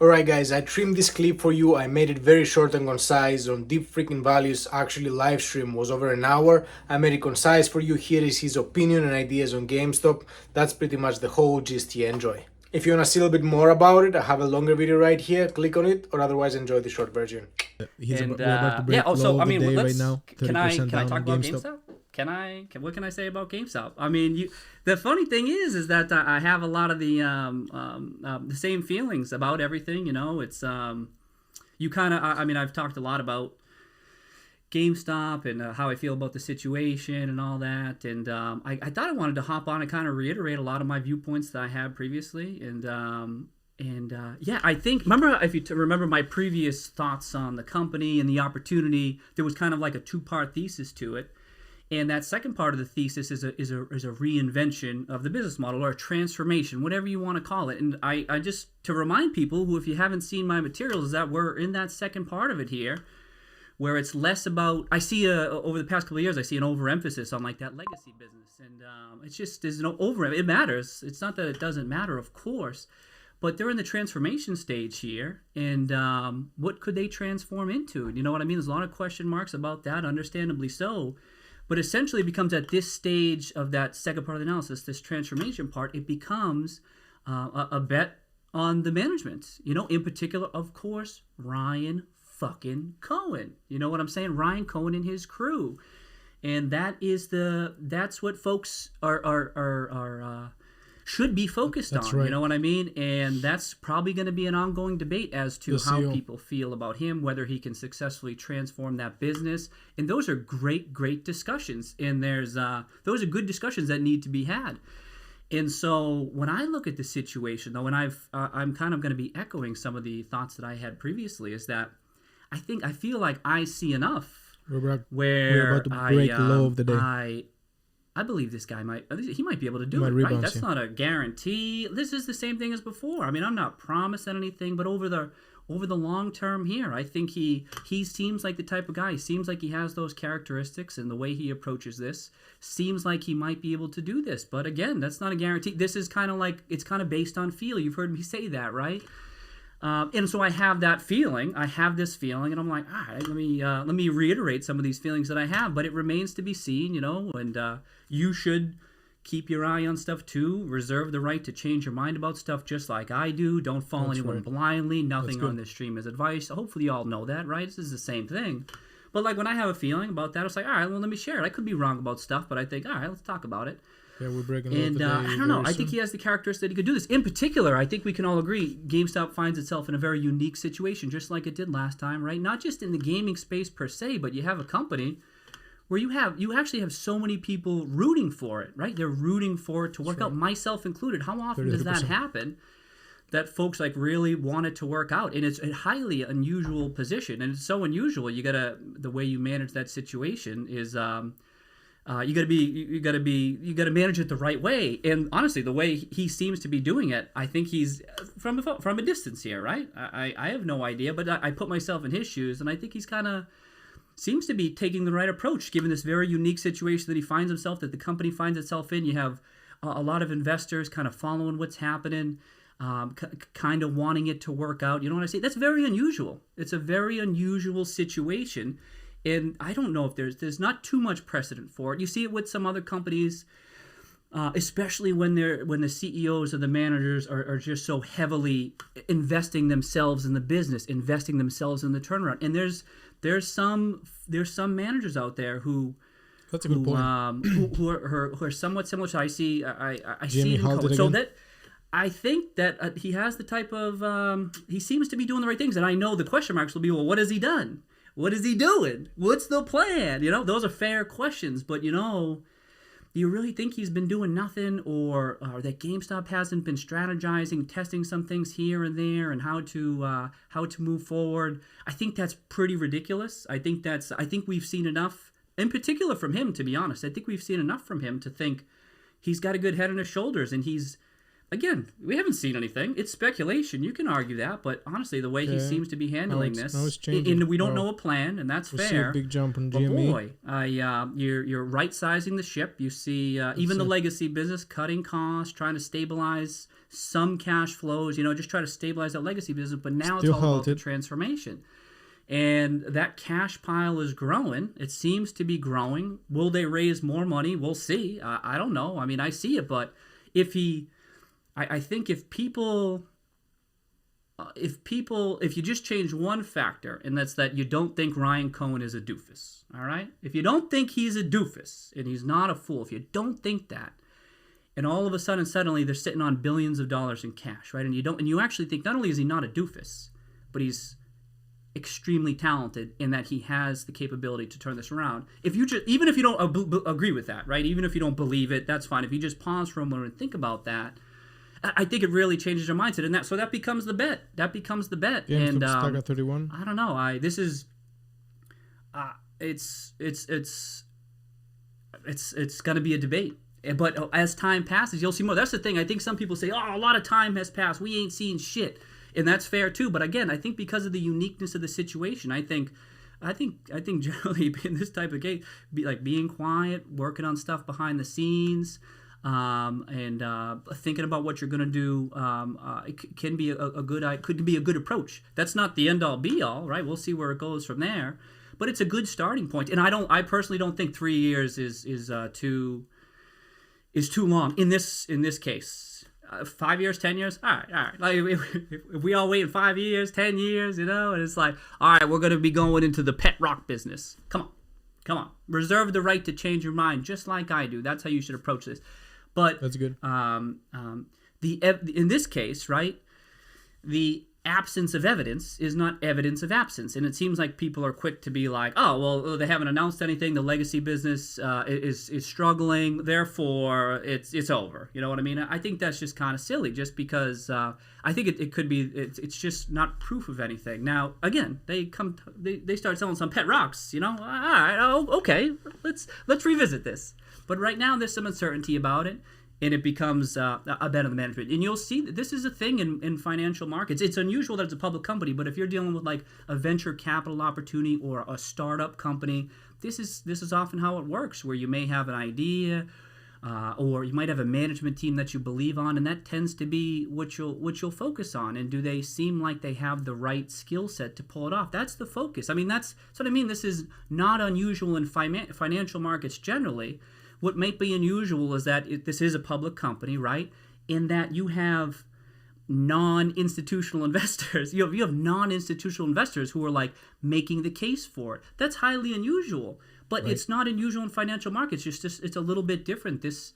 Alright guys, I trimmed this clip for you. I made it very short and concise on deep freaking values. Actually, Livestream was over an hour. I made it concise for you. Here is his opinion and ideas on GameStop. That's pretty much the whole gist here. Enjoy. If you want to see a little bit more about it, I have a longer video right here. Click on it, or otherwise enjoy the short version. We're about to break low of the day right now. 30% can I down talk on about GameStop. GameStop? What can I say about GameStop? I mean, the funny thing is that I have a lot of the same feelings about everything. You know, it's you kind of. I mean, I've talked a lot about GameStop and how I feel about the situation and all that. And I thought I wanted to hop on and kind of reiterate a lot of my viewpoints that I had previously. And yeah, I think, if you remember my previous thoughts on the company and the opportunity, there was kind of like a two-part thesis to it. And that second part of the thesis is a reinvention of the business model, or a transformation, whatever you want to call it. And I just, to remind people who, if you haven't seen my materials, is that we're in that second part of it here, where it's less about, I see over the past couple of years, I see an overemphasis on like that legacy business. And it's just, there's no it matters. It's not that it doesn't matter, of course. But they're in the transformation stage here, and what could they transform into? You know what I mean? There's a lot of question marks about that, understandably so. But essentially, it becomes at this stage of that second part of the analysis, this transformation part, it becomes a bet on the management. You know, in particular, of course, Ryan fucking Cohen. You know what I'm saying? Ryan Cohen and his crew, and that's what folks are should be focused on. Right. You know what I mean? And that's probably going to be an ongoing debate as to how people feel about him, whether he can successfully transform that business. And those are great discussions. And those are good discussions that need to be had. And so when I look at the situation, though, and I'm kind of going to be echoing some of the thoughts that I had previously, is that I feel like I see enough we're about to break low of the day. I believe this guy might be able to do it, right? That's not a guarantee. This is the same thing as before. I mean, I'm not promising anything, but over the long term here, I think he seems like the type of guy. He seems like he has those characteristics, and the way he approaches this seems like he might be able to do this. But again, that's not a guarantee. This is kind of like, it's kind of based on feel. You've heard me say that, right? And so I have that feeling. I have this feeling, and I'm like, all right, let me reiterate some of these feelings that I have. But it remains to be seen, you know. And you should keep your eye on stuff too. Reserve the right to change your mind about stuff, just like I do. Don't follow anyone blindly. Nothing on this stream is advice. Hopefully, you all know that, right? This is the same thing. But like when I have a feeling about that, it's like, all right, well, let me share it. I could be wrong about stuff, but I think, all right, let's talk about it. Yeah, we're breaking and I don't know. I think he has the characteristics that he could do this. In particular, I think we can all agree GameStop finds itself in a very unique situation, just like it did last time, right? Not just in the gaming space per se, but you have a company where you actually have so many people rooting for it, right? They're rooting for it to work out, myself included. How often does that happen? That folks like really want it to work out, and it's a highly unusual position, and it's so unusual. The way you manage that situation is. You got to manage it the right way. And honestly, the way he seems to be doing it, I think he's from a distance here, right? I have no idea, but I put myself in his shoes, and I think he's kind of seems to be taking the right approach, given this very unique situation that he finds himself, that the company finds itself in. You have a lot of investors kind of following what's happening, kind of wanting it to work out. You know what I say? That's very unusual. It's a very unusual situation. And I don't know if there's not too much precedent for it. You see it with some other companies, especially when the CEOs or the managers are just so heavily investing themselves in the business, investing themselves in the turnaround. And there's some managers out there who. That's a good point. Who are somewhat similar. So I see GME it in common. So again? that I think that he has the type of he seems to be doing the right things. And I know the question marks will be, well, what has he done? What is he doing? What's the plan? You know, those are fair questions. But, you know, do you really think he's been doing nothing, or that GameStop hasn't been strategizing, testing some things here and there, and how to move forward? I think that's pretty ridiculous. I think we've seen enough, in particular from him, to be honest. I think we've seen enough from him to think he's got a good head on his shoulders, and he's. Again, we haven't seen anything. It's speculation. You can argue that, but honestly, the way he seems to be handling this, and we don't know a plan, and that's fair. See a big jump on GME. But boy, you're right sizing the ship. You see even the legacy business cutting costs, trying to stabilize some cash flows, just try to stabilize that legacy business. But now it's all about the transformation. And that cash pile is growing. It seems to be growing. Will they raise more money? We'll see. I don't know. I mean, I see it, but I think if you just change one factor, and that's that you don't think Ryan Cohen is a doofus, all right? If you don't think he's a doofus and he's not a fool, if you don't think that, and all of a sudden, suddenly they're sitting on billions of dollars in cash, right? And you actually think not only is he not a doofus, but he's extremely talented in that he has the capability to turn this around. Even if you don't agree with that, right? Even if you don't believe it, that's fine. If you just pause for a moment and think about that, I think it really changes your mindset, and that becomes the bet. That becomes the bet. Yeah, and stuck at 31. I don't know. It's going to be a debate. But as time passes, you'll see more. That's the thing. I think some people say, "Oh, a lot of time has passed. We ain't seen shit." And that's fair too, but again, I think because of the uniqueness of the situation, I think generally in this type of case, being quiet, working on stuff behind the scenes, and thinking about what you're going to do, it can be could be a good approach. That's not the end all be all, right? We'll see where it goes from there, but it's a good starting point. And I personally don't think 3 years is too long in this case. 5 years, 10 years, all right. Like if we all wait in 5 years, 10 years, and it's like, all right, we're going to be going into the pet rock business. Come on. Reserve the right to change your mind, just like I do. That's how you should approach this. But that's good. In this case, right, the absence of evidence is not evidence of absence, and it seems like people are quick to be like, oh, well, they haven't announced anything. The legacy business is struggling, therefore it's over. You know what I mean? I think that's just kind of silly, just because I think it could be. It's just not proof of anything. Now, again, they start selling some pet rocks. All right, okay, let's revisit this. But right now, there's some uncertainty about it. And it becomes a bet on the management. And you'll see that this is a thing in financial markets. It's unusual that it's a public company, but if you're dealing with like a venture capital opportunity or a startup company, this is often how it works, where you may have an idea or you might have a management team that you believe on, and that tends to be what you'll focus on. And do they seem like they have the right skill set to pull it off? That's the focus. I mean, that's what I mean. This is not unusual in financial markets generally. What might be unusual is that this is a public company, right? In that you have non-institutional investors. You have non-institutional investors who are like making the case for it. That's highly unusual, but right. It's not unusual in financial markets. It's a little bit different this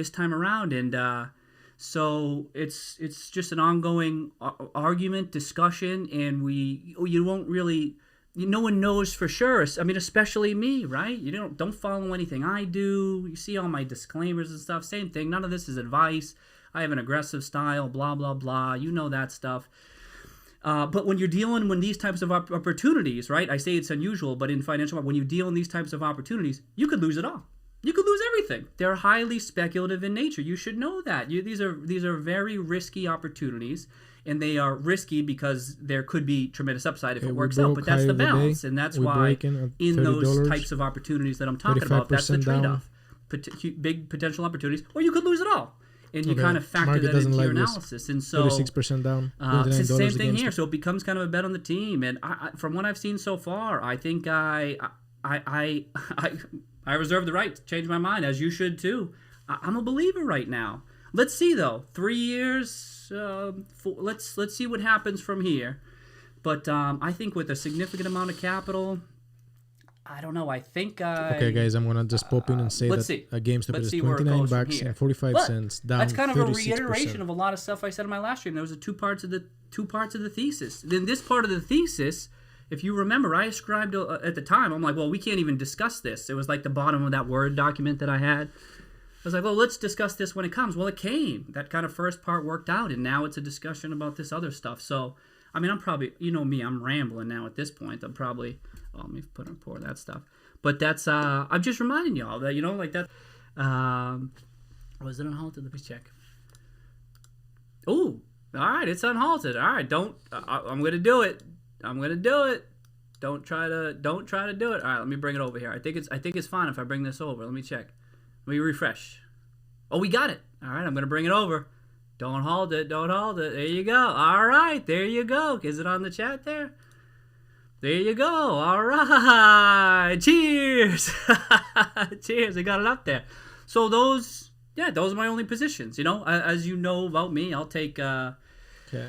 time around, and so it's just an ongoing argument, discussion, and you won't really. No one knows for sure. I mean, especially me, right? You don't follow anything I do. You see all my disclaimers and stuff. Same thing. None of this is advice. I have an aggressive style, blah, blah, blah. You know that stuff. But when you're dealing with these types of opportunities, right? I say it's unusual, but in financial, when you deal in these types of opportunities, you could lose it all. You could lose everything. They're highly speculative in nature. You should know that. These are very risky opportunities. And they are risky because there could be tremendous upside if it works out. But that's the balance. And that's why in those types of opportunities that I'm talking about, that's the trade-off. Big potential opportunities, or you could lose it all. And you kind of factor that into your analysis. And so 36% down. It's the same thing here. So it becomes kind of a bet on the team. And from what I've seen so far, I think I reserve the right to change my mind, as you should too. I'm a believer right now. Let's see though. 3 years. Let's see what happens from here. But I think with a significant amount of capital, I don't know. I think okay, guys, I'm gonna just pop in and say that GameStop is 29 bucks and 45 cents down. That's kind of 36%. a reiteration of a lot of stuff I said in my last stream. There was two parts of the thesis. Then this part of the thesis, if you remember, I ascribed at the time. I'm like, well, we can't even discuss this. It was like the bottom of that Word document that I had. I was like, well, let's discuss this when it comes. Well, it came. That kind of first part worked out, and now it's a discussion about this other stuff. So, I mean, I'm probably, you know me, I'm rambling now at this point. I'm probably, let me pour that stuff. But that's, I'm just reminding y'all that, like that. Was it unhalted? Let me check. Oh, all right, it's unhalted. All right, I'm going to do it. I'm going to do it. Don't try to do it. All right, let me bring it over here. I think it's fine if I bring this over. Let me check. Let me refresh. Oh, we got it. All right, I'm going to bring it over. Don't hold it. Don't hold it. There you go. All right. There you go. Is it on the chat there? There you go. All right. Cheers. Cheers. I got it up there. So those are my only positions. You know, as you know about me, I'll take. Yeah,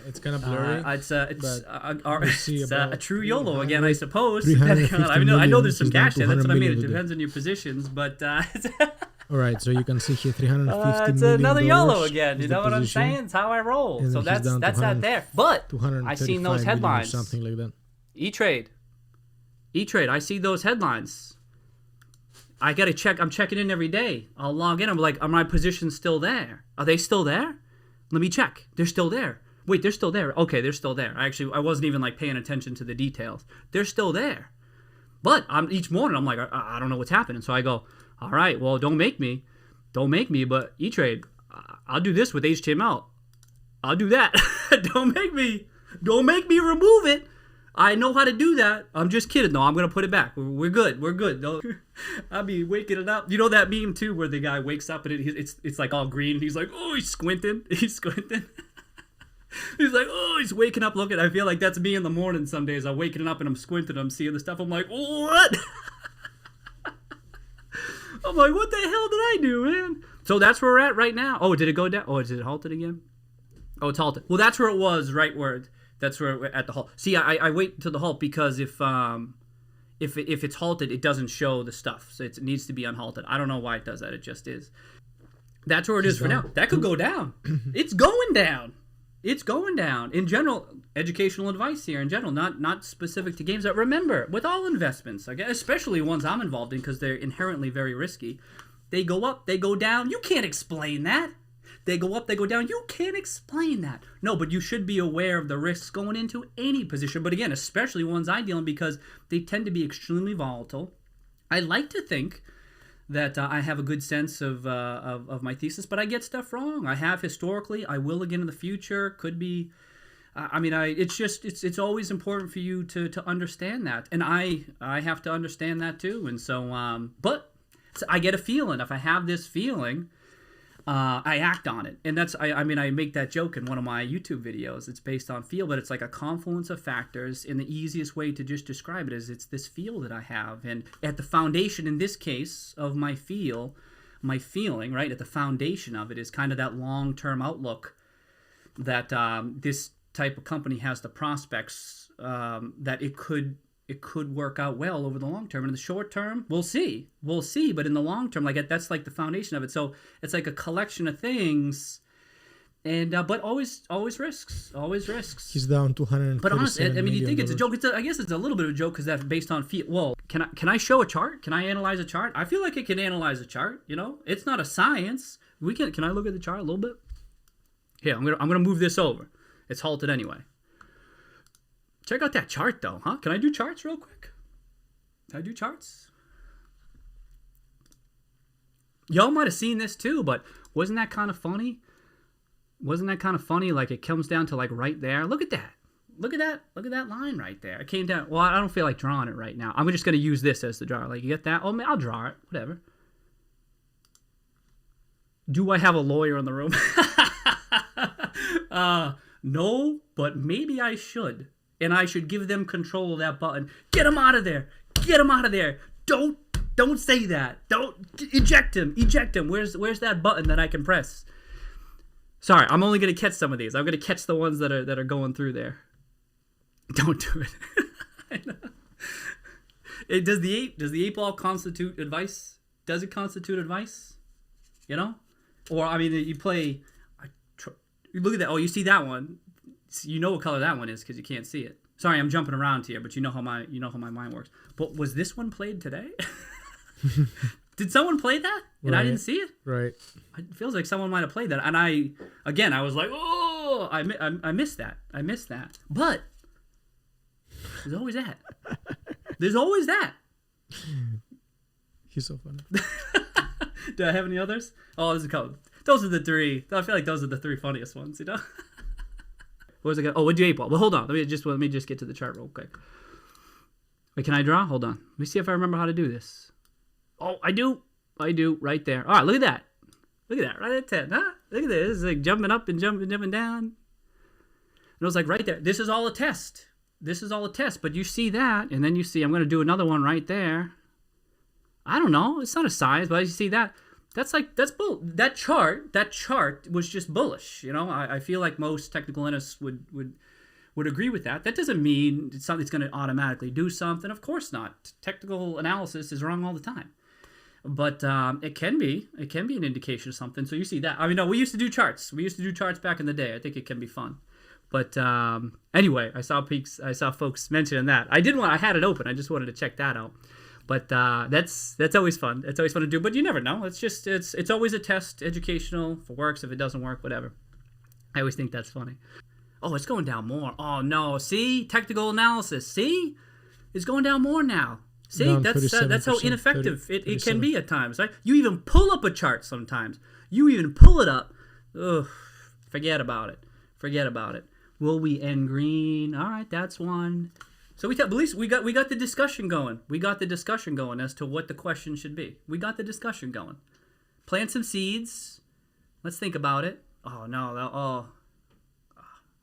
it's kind of blurry. It's a true YOLO again, I suppose. I know there's some cash there. That's what I mean. It depends on your positions, but. All right, so you can see here 350 it's million another YOLO again. You know what I'm saying? It's how I roll. So that's that there. But I seen those headlines. Something like that. E-Trade. I see those headlines. I gotta check. I'm checking in every day. I'll log in. I'm like, are my positions still there? Are they still there? Let me check. They're still there. Wait, they're still there. Okay, they're still there. I wasn't even like paying attention to the details. They're still there. But each morning I'm like, I don't know what's happening. So I go, all right, well, don't make me, but E-Trade, I'll do this with HTML. I'll do that. Don't make me remove it. I know how to do that. I'm just kidding. No, I'm going to put it back. We're good. No, I'll be waking it up. You know that meme too where the guy wakes up and it's like all green. He's like, oh, he's squinting. He's like, oh, he's waking up looking. I feel like that's me in the morning some days. I'm waking up and I'm squinting. I'm seeing the stuff. I'm like, what? I'm like, what the hell did I do, man? So that's where we're at right now. Oh, did it go down? Oh, did it halted again? Oh, it's halted. Well, that's where it was, right where that's where we're at the halt. See, I wait until the halt because if it's halted, it doesn't show the stuff. So it needs to be unhalted. I don't know why it does that. It just is. That's where it is for now. That could go down. It's going down. It's going down. In general, educational advice here in general, not specific to games. But remember, with all investments, especially ones I'm involved in because they're inherently very risky, they go up, they go down. You can't explain that. They go up, they go down. You can't explain that. No, but you should be aware of the risks going into any position. But again, especially ones I deal in because they tend to be extremely volatile. I like to think that I have a good sense of my thesis, but I get stuff wrong. I have historically. I will again in the future. Could be. It's always important for you to understand that, and I have to understand that too. And so, but I get a feeling. If I have this feeling, I act on it, and that's. I make that joke in one of my YouTube videos. It's based on feel, but it's like a confluence of factors. And the easiest way to just describe it is it's this feel that I have, and at the foundation in this case of my feeling, right at the foundation of it is kind of that long-term outlook that this type of company has the prospects that it could work out well over the long term. And in the short term, we'll see. But in the long term, that's like the foundation of it. So it's like a collection of things, and but always risks. He's down 200. But honestly, you think it's a joke? I guess it's a little bit of a joke because that's based on feel. Well, can I show a chart? Can I analyze a chart? I feel like I can analyze a chart. You know, it's not a science. Can I look at the chart a little bit? Here, I'm gonna move this over. It's halted anyway. Check out that chart though, huh? Can I do charts real quick? Can I do charts? Y'all might have seen this too, but wasn't that kind of funny? Like it comes down to like right there. Look at that. Look at that line right there. It came down. Well, I don't feel like drawing it right now. I'm just going to use this as the draw. Like you get that? Oh, I'll draw it. Whatever. Do I have a lawyer in the room? No, but maybe I should. And I should give them control of that button. Get him out of there. Don't say that. Don't eject him. Where's that button that I can press? Sorry, I'm only going to catch some of these. I'm going to catch the ones that are going through there. Don't do it. I know. Does the 8-ball constitute advice? Does it constitute advice? You know? Or you play. Look at that. Oh, you see that one? You know what color that one is because you can't see it. Sorry, I'm jumping around here, but you know how my mind works. But was this one played today? Did someone play that and I didn't see it? Right. It feels like someone might have played that, and I was like, oh, I missed that. But there's always that. He's so funny. Do I have any others? Oh, there's a couple. Those are the three. I feel like those are the three funniest ones, you know? What was it? Oh, what'd you 8-ball? Well, hold on. Let me just get to the chart real quick. Wait, can I draw? Hold on. Let me see if I remember how to do this. Oh, I do. Right there. All right, look at that. Right at 10, huh? Look at this. It's like jumping up and jumping down. And it was like right there. This is all a test. This is all a test. But you see that, and then you see I'm going to do another one right there. I don't know. It's not a size, but you see that. That's bull. That chart was just bullish. You know, I feel like most technical analysts would agree with that. That doesn't mean it's something that's going to automatically do something. Of course not. Technical analysis is wrong all the time. But it can be an indication of something. So you see that. I mean, no, we used to do charts. We used to do charts back in the day. I think it can be fun. But anyway, I saw folks mentioning that. I had it open. I just wanted to check that out. But that's always fun. It's always fun to do. But you never know. It's always a test, educational. If it works, if it doesn't work, whatever. I always think that's funny. Oh, it's going down more. Oh no! See, technical analysis. See, it's going down more now. See, that's how ineffective it can be at times. Right? You even pull up a chart sometimes. You even pull it up. Ugh, forget about it. Forget about it. Will we end green? All right, that's one. So at least we got the discussion going. We got the discussion going as to what the question should be. We got the discussion going. Plant some seeds. Let's think about it. Oh no!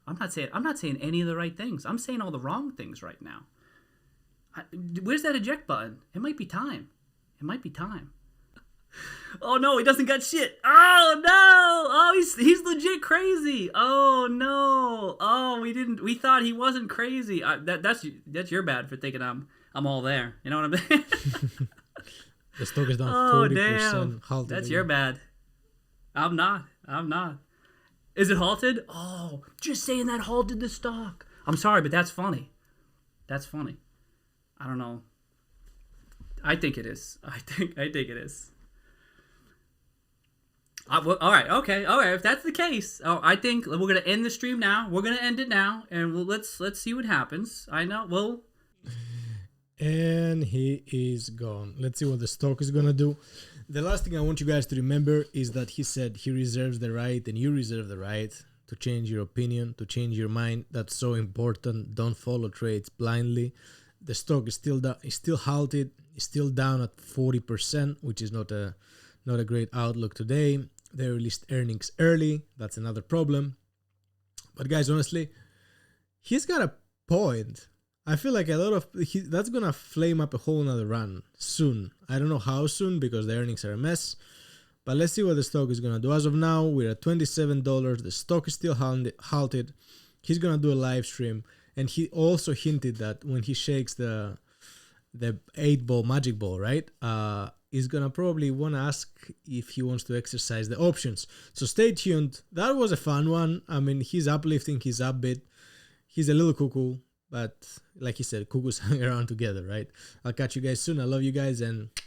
I'm not saying any of the right things. I'm saying all the wrong things right now. Where's that eject button? It might be time. Oh no, he doesn't got shit. Oh no! Oh, he's legit crazy. Oh no! Oh, we thought he wasn't crazy. That's your bad for thinking I'm all there. You know what I'm saying? The stock is down 40%. Damn. That's your bad. I'm not. Is it halted? Oh, just saying that halted the stock. I'm sorry, but that's funny. I don't know. I think it is. I think it is. Well, all right. Okay. All right. If that's the case, I think we're gonna end the stream now. We're gonna end it now, and let's see what happens. I know. Well. And he is gone. Let's see what the stock is gonna do. The last thing I want you guys to remember is that he said he reserves the right, and you reserve the right to change your opinion, to change your mind. That's so important. Don't follow trades blindly. The stock is still halted. It's still down at 40%, which is not a great outlook today. They released earnings early. That's another problem. But guys, honestly, he's got a point. I feel like that's gonna flame up a whole nother run soon. I don't know how soon because the earnings are a mess. But let's see what the stock is gonna do. As of now, we're at $27. The stock is still halted. He's gonna do a live stream, and he also hinted that when he shakes the 8-ball magic ball, right? He's gonna probably wanna ask if he wants to exercise the options. So stay tuned. That was a fun one. I mean, he's uplifting, he's upbeat, he's a little cuckoo. But like he said, cuckoos hang around together, right? I'll catch you guys soon. I love you guys, and